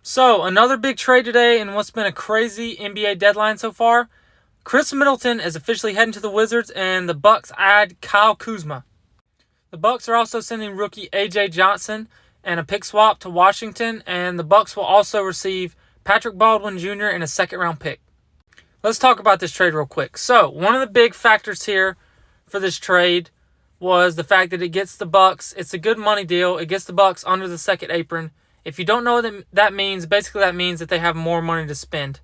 So, another big trade today in what's been a crazy NBA deadline so far. Chris Middleton is officially heading to the Wizards, and the Bucks add Kyle Kuzma. The Bucks are also sending rookie AJ Johnson and a pick swap to Washington, and the Bucks will also receive Patrick Baldwin Jr. and a second-round pick. Let's talk about this trade real quick. So, one of the big factors here for this trade was the fact that it gets the Bucks. It's a good money deal. It gets the Bucks under the second apron. If you don't know what that means, basically that means that they have more money to spend.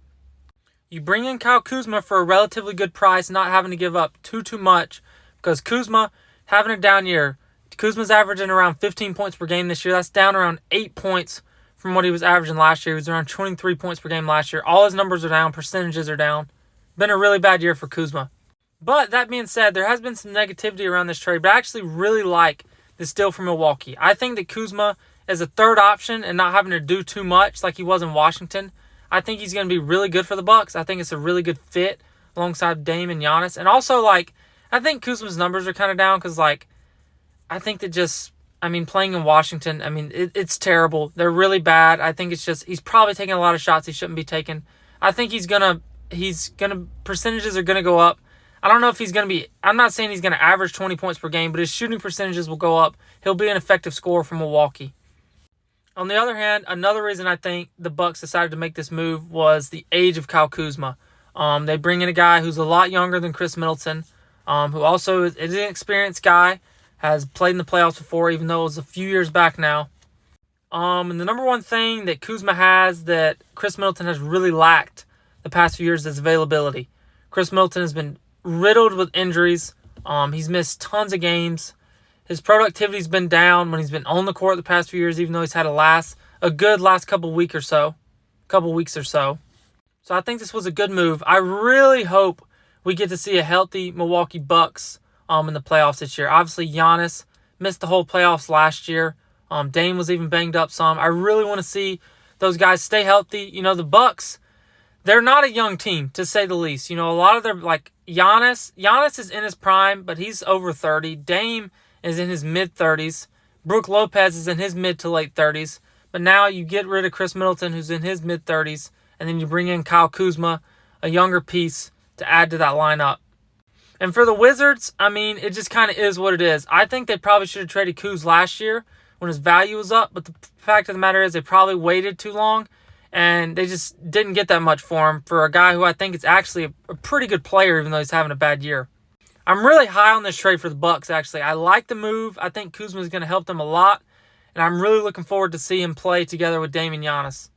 You bring in Kyle Kuzma for a relatively good price, not having to give up too much, because Kuzma having a down year. Kuzma's averaging around 15 points per game this year. That's down around 8 points from what he was averaging last year. He was around 23 points per game last year. All his numbers are down. Percentages are down. Been a really bad year for Kuzma. But that being said, there has been some negativity around this trade, but I actually really like this deal for Milwaukee. I think that Kuzma as a third option and not having to do too much like he was in Washington, I think he's going to be really good for the Bucks. I think it's a really good fit alongside Dame and Giannis. And also, I think Kuzma's numbers are kind of down because, I think that playing in Washington, it's terrible. They're really bad. I think it's just he's probably taking a lot of shots he shouldn't be taking. I think percentages are going to go up. I don't know if I'm not saying he's going to average 20 points per game, but his shooting percentages will go up. He'll be an effective scorer for Milwaukee. On the other hand, another reason I think the Bucks decided to make this move was the age of Kyle Kuzma. They bring in a guy who's a lot younger than Chris Middleton, who also is an experienced guy, has played in the playoffs before, even though it was a few years back now. And the number one thing that Kuzma has that Chris Middleton has really lacked the past few years is availability. Chris Middleton has been riddled with injuries. He's missed tons of games. His productivity's been down when he's been on the court the past few years, even though he's had a good last couple weeks or so. So I think this was a good move. I really hope we get to see a healthy Milwaukee Bucks in the playoffs this year. Obviously, Giannis missed the whole playoffs last year. Dame was even banged up some. I really want to see those guys stay healthy. The Bucks, they're not a young team, to say the least. A lot of their, Giannis is in his prime, but he's over 30. Dame is in his mid-30s. Brook Lopez is in his mid to late 30s. But now you get rid of Chris Middleton, who's in his mid-30s, and then you bring in Kyle Kuzma, a younger piece, to add to that lineup. And for the Wizards, it just kind of is what it is. I think they probably should have traded Kuz last year when his value was up, but the fact of the matter is they probably waited too long, and they just didn't get that much for him for a guy who I think is actually a pretty good player, even though he's having a bad year. I'm really high on this trade for the Bucks, actually. I like the move. I think Kuzma is going to help them a lot, and I'm really looking forward to see him play together with Dame and Giannis.